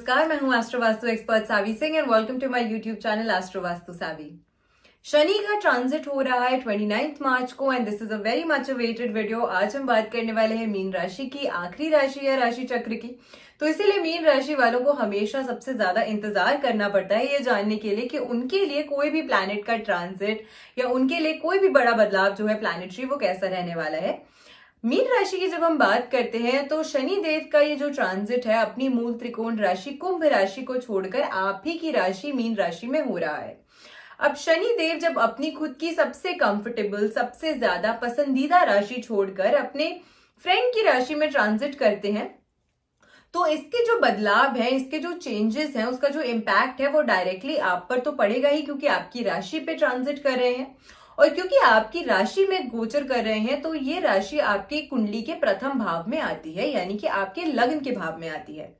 नमस्कार, मैं हूं astro Vastu expert Savi Singh and welcome to my YouTube channel astro Vastu Savi. Shani का ट्रांजिट हो रहा है 29 मार्च को and this is a very much awaited video. आज हम बात करने वाले हैं मीन राशि की, आखिरी राशि है राशि चक्र की। तो इसीलिए मीन राशि वालों को हमेशा सबसे ज्यादा इंतजार करना पड़ता है ये जानने के लिए कि उनके लिए कोई भी प्लैनेट का ट्रांजिट या उनके लिए कोई भी बड़ा बदलाव जो है प्लैनेटरी वो कैसा रहने वाला है। मीन राशि की जब हम बात करते हैं तो शनि देव का ये जो ट्रांजिट है अपनी मूल त्रिकोण राशि कुंभ राशि को छोड़कर आप ही की राशि मीन राशि में हो रहा है। अब शनि देव जब अपनी खुद की सबसे कंफर्टेबल, सबसे ज्यादा पसंदीदा राशि छोड़कर अपने फ्रेंड की राशि में ट्रांजिट करते हैं तो इसके जो बदलाव है, इसके जो चेंजेस हैं, उसका जो इम्पैक्ट है वो डायरेक्टली आप पर तो पड़ेगा ही, क्योंकि आपकी राशि पे ट्रांजिट कर रहे हैं और क्योंकि आपकी राशि में गोचर कर रहे हैं तो ये राशि आपकी कुंडली के प्रथम भाव में आती है, यानी कि आपके लग्न के भाव में आती है।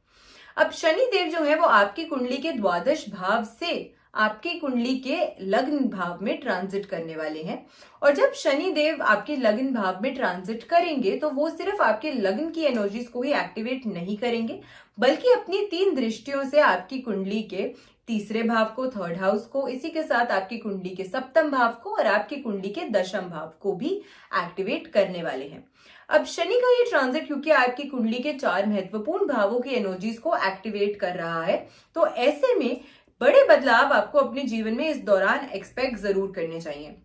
अब शनि देव जो है वो आपकी कुंडली के द्वादश भाव से आपकी कुंडली के लग्न भाव में ट्रांजिट करने वाले हैं। और जब शनि देव आपके लग्न भाव में ट्रांजिट करेंगे तो वो सिर्फ आपके लग्न की एनर्जीज को ही एक्टिवेट नहीं करेंगे, बल्कि अपनी 3 दृष्टियों से आपकी कुंडली के तीसरे भाव को, थर्ड हाउस को, इसी के साथ आपकी कुंडली के सप्तम भाव को और आपकी कुंडली के दशम भाव को भी एक्टिवेट करने वाले हैं। अब शनि का ये ट्रांजिट क्योंकि आपकी कुंडली के 4 महत्वपूर्ण भावों की एनर्जीज को एक्टिवेट कर रहा है, तो ऐसे में बड़े बदलाव आपको अपने जीवन में इस दौरान एक्सपेक्ट जरूर करने चाहिए।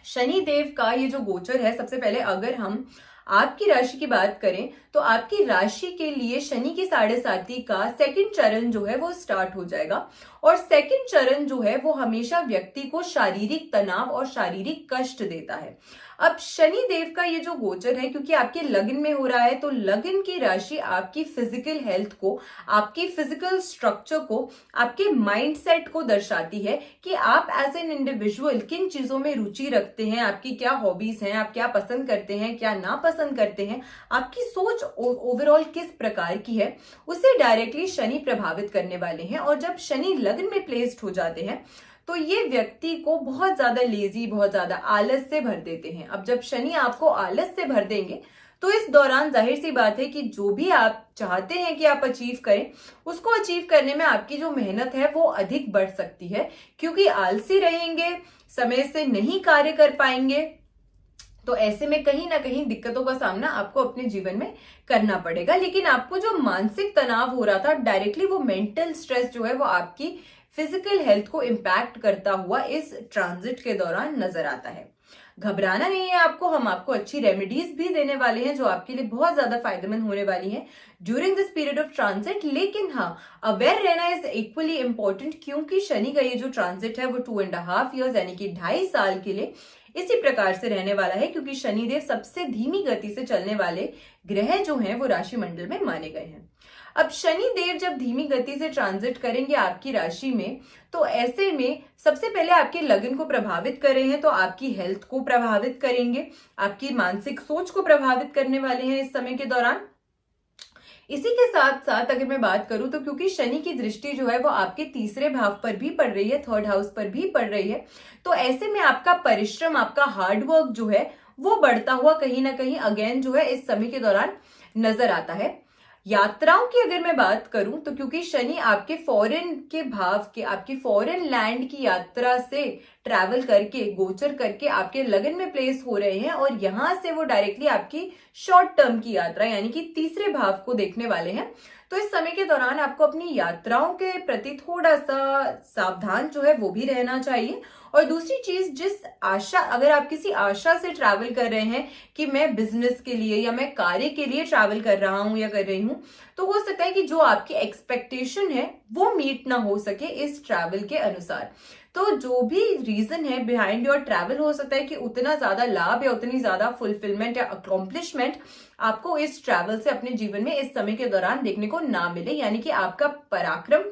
शनि देव का ये जो गोचर है, सबसे पहले अगर हम आपकी राशि की बात करें तो आपकी राशि के लिए शनि की 7.5 का सेकंड चरण जो है वो स्टार्ट हो जाएगा। और सेकंड चरण जो है वो हमेशा व्यक्ति को शारीरिक तनाव और शारीरिक कष्ट देता है। अब शनि देव का ये जो गोचर है क्योंकि आपके लग्न में हो रहा है तो लग्न की राशि आपकी फिजिकल हेल्थ को, आपकी फिजिकल स्ट्रक्चर को, आपके माइंडसेट को दर्शाती है कि आप एज एन इंडिविजुअल किन चीजों में रुचि रखते हैं, आपकी क्या हॉबीज हैं, आप क्या पसंद करते हैं, क्या नापसंद करते हैं, आपकी सोच ओवरऑल किस प्रकार की है, उसे डायरेक्टली शनि प्रभावित करने वाले हैं। और जब शनि लग्न में प्लेस्ड हो जाते हैं तो ये व्यक्ति को बहुत ज्यादा लेजी, बहुत ज्यादा आलस से भर देते हैं। अब जब शनि आपको आलस से भर देंगे तो इस दौरान जाहिर सी बात है कि जो भी आप चाहते हैं कि आप अचीव करें, उसको अचीव करने में आपकी जो मेहनत है वो अधिक बढ़ सकती है, क्योंकि आलसी रहेंगे, समय से नहीं कार्य कर पाएंगे। तो ऐसे में कहीं ना कहीं दिक्कतों का सामना आपको अपने जीवन में करना पड़ेगा। लेकिन आपको जो मानसिक तनाव हो रहा था, डायरेक्टली वो मेंटल स्ट्रेस जो है वो आपकी फिजिकल हेल्थ को इम्पैक्ट करता हुआ इस ट्रांजिट के दौरान नजर आता है। घबराना नहीं है आपको, हम आपको अच्छी रेमेडीज भी देने वाले हैं जो आपके लिए बहुत ज्यादा फायदेमंद होने वाली हैं during this period of transit. लेकिन हाँ, अवेयर रहना इज इक्वली इंपॉर्टेंट, क्योंकि शनि का ये जो ट्रांजिट है वो 2.5 ईयर्स यानी कि 2.5 साल के लिए इसी प्रकार से रहने वाला है, क्योंकि शनिदेव सबसे धीमी गति से चलने वाले ग्रह जो हैं वो राशि मंडल में माने गए हैं। अब शनि देव जब धीमी गति से ट्रांजिट करेंगे आपकी राशि में तो ऐसे में सबसे पहले आपके लग्न को प्रभावित कर रहे हैं, तो आपकी हेल्थ को प्रभावित करेंगे, आपकी मानसिक सोच को प्रभावित करने वाले हैं इस समय के दौरान। इसी के साथ साथ अगर मैं बात करूं तो क्योंकि शनि की दृष्टि जो है वो आपके तीसरे भाव पर भी पड़ रही है, थर्ड हाउस पर भी पड़ रही है, तो ऐसे में आपका परिश्रम, आपका हार्डवर्क जो है वो बढ़ता हुआ कहीं ना कहीं अगेन जो है इस समय के दौरान नजर आता है। यात्राओं की अगर मैं बात करूं तो क्योंकि शनि आपके फॉरेन के भाव के, आपकी फॉरेन लैंड की यात्रा से ट्रैवल करके, गोचर करके आपके लगन में प्लेस हो रहे हैं और यहां से वो डायरेक्टली आपकी शॉर्ट टर्म की यात्रा यानी कि तीसरे भाव को देखने वाले हैं। तो इस समय के दौरान आपको अपनी यात्राओं के प्रति थोड़ा सा सावधान जो है वो भी रहना चाहिए। और दूसरी चीज, जिस आशा, अगर आप किसी आशा से ट्रैवल कर रहे हैं कि मैं बिजनेस के लिए या मैं कार्य के लिए ट्रैवल कर रहा हूं या कर रही हूं, तो हो सकता है कि जो आपकी एक्सपेक्टेशन है वो मीट ना हो सके इस ट्रैवल के अनुसार। तो जो भी रीजन है बिहाइंड योर ट्रैवल, हो सकता है कि उतना ज्यादा लाभ या उतनी ज्यादा फुलफिलमेंट या अकॉम्प्लिशमेंट आपको इस ट्रैवल से अपने जीवन में इस समय के दौरान देखने को ना मिले, यानी कि आपका पराक्रम,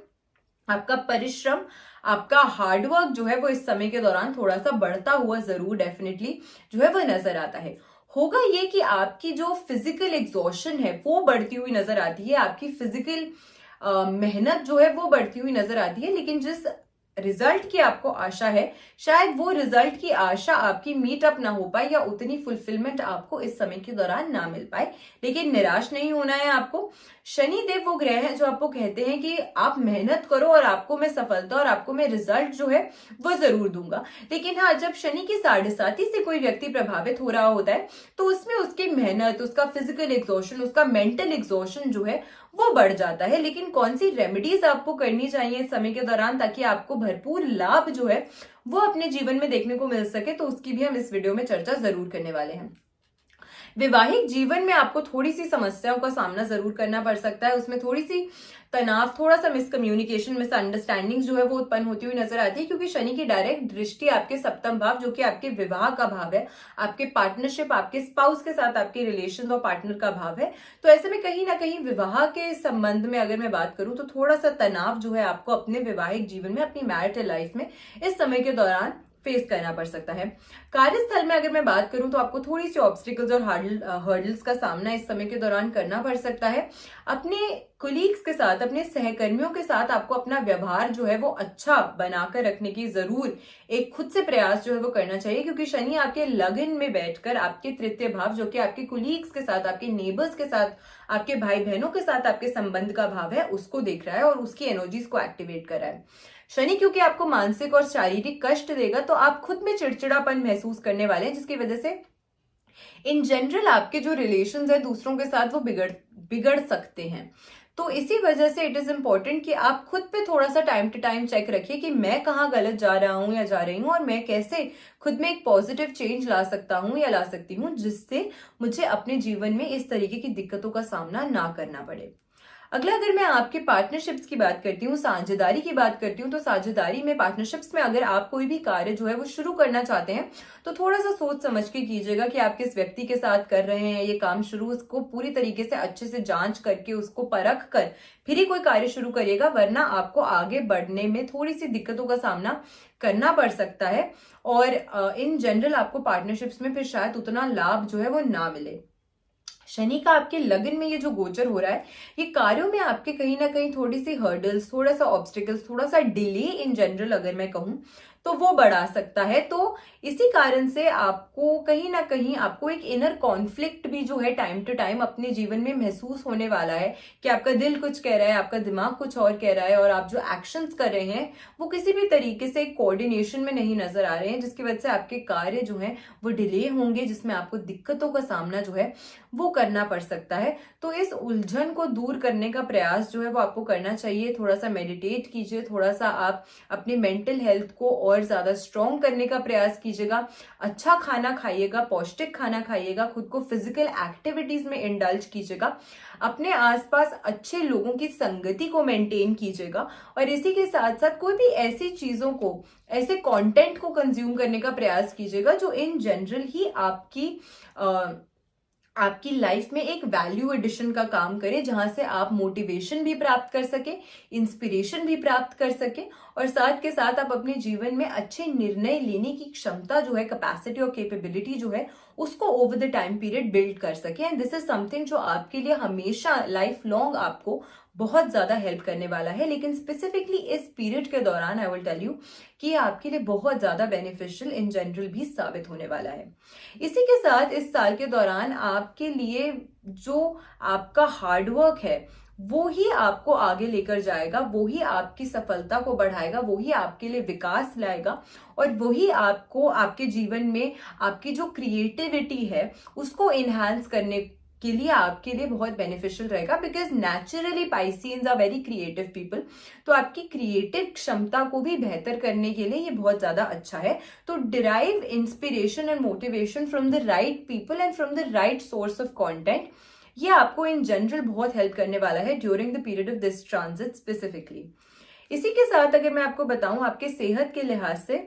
आपका परिश्रम, आपका हार्डवर्क जो है वो इस समय के दौरान थोड़ा सा बढ़ता हुआ जरूर डेफिनेटली जो है वो नजर आता है। होगा ये कि आपकी जो फिजिकल एग्जॉशन है वो बढ़ती हुई नजर आती है, आपकी फिजिकल मेहनत जो है वो बढ़ती हुई नजर आती है, लेकिन जिस रिजल्ट की आपको आशा है, शायद वो रिजल्ट की आशा आपकी मीट अप ना हो पाए या उतनी फुलफिलमेंट आपको इस समय के दौरान ना मिल पाए। लेकिन निराश नहीं होना है आपको। शनि देव वो ग्रह है जो आपको कहते हैं कि आप मेहनत करो और आपको मैं सफलता और आपको मैं रिजल्ट जो है वो जरूर दूंगा। लेकिन हाँ, जब शनि की साढ़े साथी से कोई व्यक्ति प्रभावित हो रहा होता है तो उसमें उसकी मेहनत, उसका फिजिकल एग्जॉशन, उसका मेंटल एग्जॉशन जो है वो बढ़ जाता है। लेकिन कौन सी रेमेडीज आपको करनी चाहिए इस समय के दौरान ताकि आपको भरपूर लाभ जो है वो अपने जीवन में देखने को मिल सके, तो उसकी भी हम इस वीडियो में चर्चा जरूर करने वाले हैं। वैवाहिक जीवन में आपको थोड़ी सी समस्याओं का सामना जरूर करना पड़ सकता है। उसमें थोड़ी सी तनाव, थोड़ा सा मिसकम्युनिकेशन, मिसअंडरस्टैंडिंग जो है वो उत्पन्न होती हुई नजर आती है, क्योंकि शनि की डायरेक्ट दृष्टि आपके सप्तम भाव जो कि आपके विवाह का भाव है, आपके पार्टनरशिप, आपके स्पाउस के साथ आपके रिलेशन और पार्टनर का भाव है। तो ऐसे में कहीं ना कहीं विवाह के संबंध में अगर मैं बात करूं तो थोड़ा सा तनाव जो है आपको अपने वैवाहिक जीवन में, अपनी मैरिटल लाइफ में इस समय के दौरान फेस करना पड़ सकता है। कार्यस्थल में अगर मैं बात करूं तो आपको थोड़ी सी ऑब्स्टिकल्स और हर्डल्स का सामना इस समय के दौरान करना पड़ सकता है। अपने कुलीग्स के साथ, अपने सहकर्मियों के साथ आपको अपना व्यवहार जो है वो अच्छा बनाकर रखने की जरूर एक खुद से प्रयास जो है वो करना चाहिए, क्योंकि शनि आपके लगन में बैठकर आपके तृतीय भाव जो कि आपके कुलीग्स के साथ, आपके नेबर्स के साथ, आपके भाई बहनों के साथ आपके संबंध का भाव है उसको देख रहा है और उसकी एनर्जीज को एक्टिवेट कर रहा है। शनि क्योंकि आपको मानसिक और शारीरिक कष्ट देगा तो आप खुद में चिड़चिड़ापन महसूस करने वाले हैं, जिसकी वजह से इन जनरल आपके जो रिलेशंस है दूसरों के साथ वो बिगड़ सकते हैं। तो इसी वजह से इट इज इंपॉर्टेंट कि आप खुद पे थोड़ा सा टाइम टू टाइम चेक रखिए कि मैं कहाँ गलत जा रहा हूं या जा रही हूं, और मैं कैसे खुद में एक पॉजिटिव चेंज ला सकता हूं या ला सकती हूं, जिससे मुझे अपने जीवन में इस तरीके की दिक्कतों का सामना ना करना पड़े। अगला, अगर मैं आपके पार्टनरशिप्स की बात करती हूँ, साझेदारी की बात करती हूँ, तो साझेदारी में, पार्टनरशिप्स में अगर आप कोई भी कार्य जो है वो शुरू करना चाहते हैं तो थोड़ा सा सोच समझ के कीजिएगा कि आप किस व्यक्ति के साथ कर रहे हैं ये काम शुरू। उसको पूरी तरीके से अच्छे से जांच करके, उसको परख कर फिर ही कोई कार्य शुरू करिएगा, वरना आपको आगे बढ़ने में थोड़ी सी दिक्कतों का सामना करना पड़ सकता है और इन जनरल आपको पार्टनरशिप्स में फिर शायद उतना लाभ जो है वो ना मिले। शनि का आपके लगन में ये जो गोचर हो रहा है, ये कार्यों में आपके कहीं ना कहीं थोड़ी सी हर्डल्स, थोड़ा सा ऑब्स्टिकल्स, थोड़ा सा डिले इन जनरल अगर मैं कहूं तो वो बढ़ा सकता है। तो इसी कारण से आपको कहीं ना कहीं आपको एक इनर कॉन्फ्लिक्ट भी जो है टाइम टू टाइम अपने जीवन में महसूस होने वाला है कि आपका दिल कुछ कह रहा है, आपका दिमाग कुछ और कह रहा है, और आप जो एक्शंस कर रहे हैं वो किसी भी तरीके से कोऑर्डिनेशन में नहीं नजर आ रहे हैं, जिसकी वजह से आपके कार्य जो है वो डिले होंगे, जिसमें आपको दिक्कतों का सामना जो है वो करना पड़ सकता है। तो इस उलझन को दूर करने का प्रयास जो है वो आपको करना चाहिए। थोड़ा सा मेडिटेट कीजिए, थोड़ा सा आप अपनी मेंटल हेल्थ को और ज्यादा स्ट्रॉन्ग करने का प्रयास कीजिएगा। अच्छा खाना खाइएगा, पौष्टिक खाना खाइएगा, खुद को फिजिकल एक्टिविटीज में इंडल्ज कीजिएगा, अपने आसपास अच्छे लोगों की संगति को मेंटेन कीजिएगा, और इसी के साथ साथ कोई भी ऐसी चीजों को, ऐसे कंटेंट को कंज्यूम करने का प्रयास कीजिएगा जो इन जनरल ही आपकी लाइफ में एक वैल्यू एडिशन का काम करे, जहां से आप मोटिवेशन भी प्राप्त कर सके, इंस्पिरेशन भी प्राप्त कर सके, और साथ के साथ आप अपने जीवन में अच्छे निर्णय लेने की क्षमता जो है, कैपेसिटी और कैपेबिलिटी जो है उसको over the time period build कर सके। एंड दिस इज समथिंग जो आपके लिए हमेशा लाइफ लॉन्ग आपको बहुत ज्यादा हेल्प करने वाला है। लेकिन स्पेसिफिकली इस पीरियड के दौरान आई विल टेल यू कि आपके लिए बहुत ज्यादा बेनिफिशियल इन जनरल भी साबित होने वाला है। इसी के साथ इस साल के दौरान आपके लिए जो आपका हार्डवर्क है वो ही आपको आगे लेकर जाएगा, वो ही आपकी सफलता को बढ़ाएगा, वो ही आपके लिए विकास लाएगा, और वही आपको आपके जीवन में आपकी जो क्रिएटिविटी है उसको इनहांस करने के लिए आपके लिए बहुत बेनिफिशियल रहेगा। Because naturally Pisceans are very creative people, तो आपकी क्रिएटिव क्षमता को भी बेहतर करने के लिए ये बहुत ज्यादा अच्छा है। तो derive inspiration and motivation from the right people and from the right source of content, ये आपको इन जनरल बहुत हेल्प करने वाला है during the period of this transit specifically. इसी के साथ अगर मैं आपको बताऊं आपके सेहत के लिहाज से,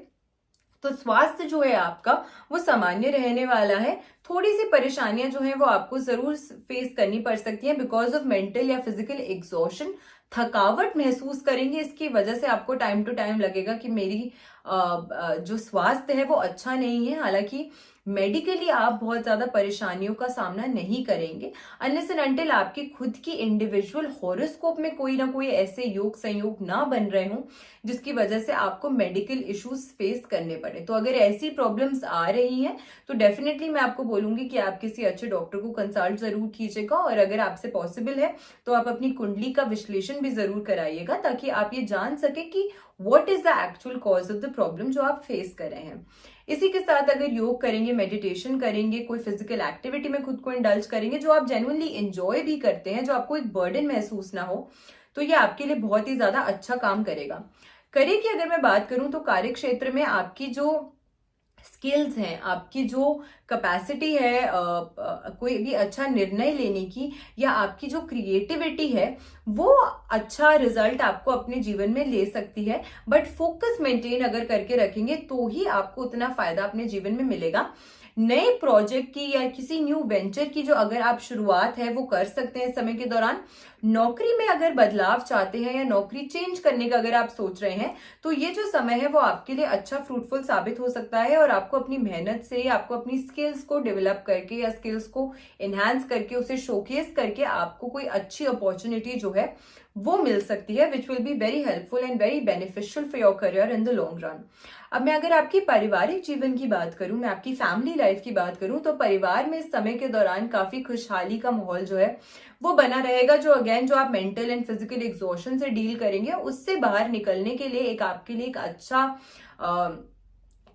तो स्वास्थ्य जो है आपका वो सामान्य रहने वाला है। थोड़ी सी परेशानियां जो है वो आपको जरूर फेस करनी पड़ सकती है बिकॉज ऑफ मेंटल या फिजिकल एग्जॉशन, थकावट महसूस करेंगे। इसकी वजह से आपको टाइम टू टाइम लगेगा कि मेरी जो स्वास्थ्य है वो अच्छा नहीं है। हालांकि मेडिकली आप बहुत ज्यादा परेशानियों का सामना नहीं करेंगे अनलेस एंड अनटिल आपकी खुद की इंडिविजुअल हॉरोस्कोप में कोई ना कोई ऐसे योग संयोग ना बन रहे हों जिसकी वजह से आपको मेडिकल इश्यूज फेस करने पड़े। तो अगर ऐसी प्रॉब्लम्स आ रही हैं तो डेफिनेटली मैं आपको बोलूंगी कि आप किसी अच्छे डॉक्टर को कंसल्ट जरूर कीजिएगा, और अगर आपसे पॉसिबल है तो आप अपनी कुंडली का विश्लेषण भी जरूर कराइएगा ताकि आप ये जान सके कि what is the actual cause of the problem जो आप फेस कर रहे हैं। इसी के साथ अगर योग करेंगे, मेडिटेशन करेंगे, कोई फिजिकल एक्टिविटी में खुद को इंडल्ज करेंगे जो आप जेन्युइनली एंजॉय भी करते हैं, जो आपको एक बर्डन महसूस ना हो, तो ये आपके लिए बहुत ही ज्यादा अच्छा काम करेगा। करियर की अगर मैं बात करूं तो कार्य क्षेत्र में आपकी जो स्किल्स हैं, आपकी जो कैपेसिटी है कोई भी अच्छा निर्णय लेने की, या आपकी जो क्रिएटिविटी है, वो अच्छा रिजल्ट आपको अपने जीवन में ले सकती है। बट फोकस मेंटेन अगर करके रखेंगे तो ही आपको उतना फायदा अपने जीवन में मिलेगा। नए प्रोजेक्ट की या किसी न्यू वेंचर की जो अगर आप शुरुआत है वो कर सकते हैं इस समय के दौरान। नौकरी में अगर बदलाव चाहते हैं या नौकरी चेंज करने का अगर आप सोच रहे हैं तो ये जो समय है वो आपके लिए अच्छा फ्रूटफुल साबित हो सकता है, और आपको अपनी मेहनत से, आपको अपनी स्किल्स को डेवलप करके या स्किल्स को एनहांस करके, उसे शोकेस करके आपको कोई अच्छी अपॉर्चुनिटी जो है वो मिल सकती है, which will be very helpful and very beneficial for your career in the long run. अब मैं अगर आपकी पारिवारिक जीवन की बात करूं, मैं आपकी फैमिली लाइफ की बात करूं, तो परिवार में इस समय के दौरान काफी खुशहाली का माहौल जो है वो बना रहेगा, जो अगेन जो आप मेंटल एंड फिजिकल एग्जॉशन से डील करेंगे उससे बाहर निकलने के लिए एक आपके लिए एक अच्छा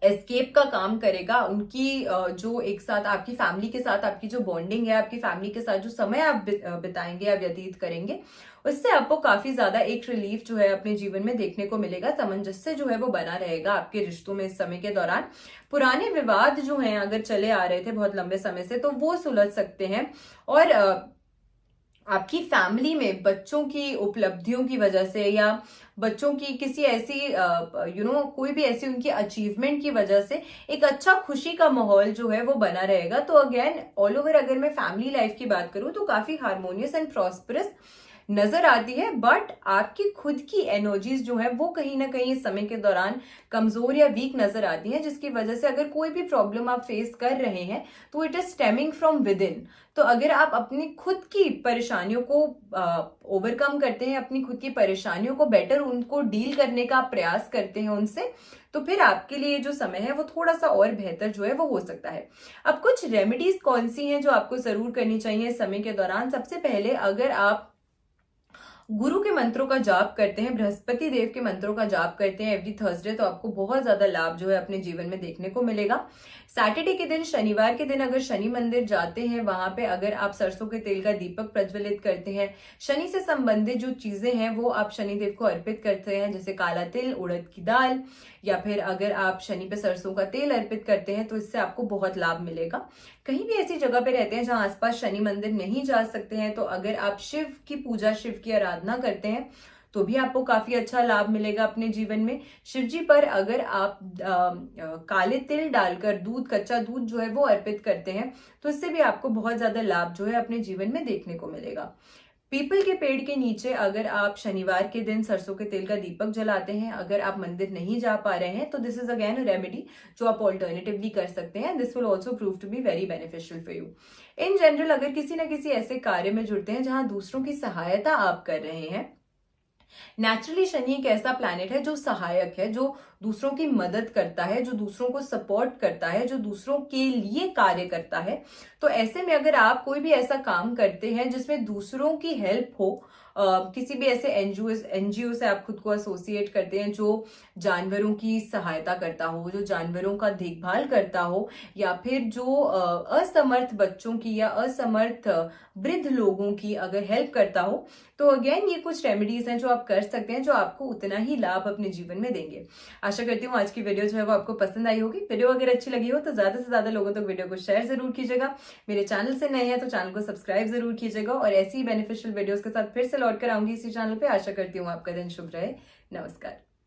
एस्केप का काम करेगा। उनकी जो एक साथ आपकी फैमिली के साथ आपकी जो बॉन्डिंग है, आपकी फैमिली के साथ जो समय आप बिताएंगे या व्यतीत करेंगे, उससे आपको काफी ज्यादा एक रिलीफ जो है अपने जीवन में देखने को मिलेगा। सामंजस्य जो है वो बना रहेगा आपके रिश्तों में इस समय के दौरान। पुराने विवाद जो हैं अगर चले आ रहे थे बहुत लंबे समय से, तो वो सुलझ सकते हैं, और आपकी फैमिली में बच्चों की उपलब्धियों की वजह से या बच्चों की किसी ऐसी कोई भी ऐसी उनकी अचीवमेंट की वजह से एक अच्छा खुशी का माहौल जो है वो बना रहेगा। तो अगेन ऑल ओवर अगर मैं फैमिली लाइफ की बात करूं तो काफी हार्मोनियस एंड प्रॉस्परस नजर आती है, बट आपकी खुद की एनर्जीज जो है वो कहीं ना कहीं इस समय के दौरान कमजोर या वीक नजर आती है, जिसकी वजह से अगर कोई भी प्रॉब्लम आप फेस कर रहे हैं तो it is stemming from with in. तो अगर आप अपनी खुद की परेशानियों को ओवरकम करते हैं, अपनी खुद की परेशानियों को बेटर उनको डील करने का प्रयास करते हैं उनसे, तो फिर आपके लिए जो समय है वो थोड़ा सा और बेहतर जो है वो हो सकता है। अब कुछ रेमेडीज कौन सी हैं जो आपको जरूर करनी चाहिए इस समय के दौरान। सबसे पहले अगर आप गुरु के मंत्रों का जाप करते हैं, बृहस्पति देव के मंत्रों का जाप करते हैं एवरी थर्सडे, तो आपको बहुत ज्यादा लाभ जो है अपने जीवन में देखने को मिलेगा। सैटरडे के दिन, शनिवार के दिन अगर शनि मंदिर जाते हैं, वहां पे अगर आप सरसों के तेल का दीपक प्रज्वलित करते हैं, शनि से संबंधित जो चीजें हैं वो आप शनिदेव को अर्पित करते हैं, जैसे काला तिल, उड़द की दाल, या फिर अगर आप शनि पे सरसों का तेल अर्पित करते हैं, तो इससे आपको बहुत लाभ मिलेगा। कहीं भी ऐसी जगह पे रहते हैं जहां आसपास शनि मंदिर नहीं जा सकते हैं, तो अगर आप शिव की पूजा, शिव की आराधना करते हैं तो भी आपको काफी अच्छा लाभ मिलेगा अपने जीवन में। शिव जी पर अगर आप काले तिल डालकर दूध, कच्चा दूध जो है वो अर्पित करते हैं, तो इससे भी आपको बहुत ज्यादा लाभ जो है अपने जीवन में देखने को मिलेगा। पीपल के पेड़ के नीचे अगर आप शनिवार के दिन सरसों के तेल का दीपक जलाते हैं, अगर आप मंदिर नहीं जा पा रहे हैं, तो this is again a remedy जो आप ऑल्टरनेटिवली कर सकते हैं। This will also prove to be very beneficial for you. In general अगर किसी ना किसी ऐसे कार्य में जुड़ते हैं जहां दूसरों की सहायता आप कर रहे हैं, नेचुरली शनि एक ऐसा प्लैनेट है जो सहायक है, जो दूसरों की मदद करता है, जो दूसरों को सपोर्ट करता है, जो दूसरों के लिए कार्य करता है। तो ऐसे में अगर आप कोई भी ऐसा काम करते हैं जिसमें दूसरों की हेल्प हो, किसी भी ऐसे एनजीओ से आप खुद को एसोसिएट करते हैं जो जानवरों की सहायता करता हो, जो जानवरों का देखभाल करता हो, या फिर जो असमर्थ बच्चों की या असमर्थ वृद्ध लोगों की अगर हेल्प करता हो, तो अगेन ये कुछ रेमेडीज हैं जो आप कर सकते हैं, जो आपको उतना ही लाभ अपने जीवन में देंगे। आशा करती हूँ आज की वीडियो जो है वो आपको पसंद आई होगी। वीडियो अगर अच्छी लगी हो तो ज्यादा से ज्यादा लोगों तक वीडियो को शेयर जरूर कीजिएगा। मेरे चैनल से नए हैं तो चैनल को सब्सक्राइब जरूर कीजिएगा, और ऐसी ही बेनिफिशियल वीडियोस के साथ फिर से लौट कर आऊंगी इसी चैनल पे। आशा करती हूँ आपका दिन शुभ रहे। नमस्कार।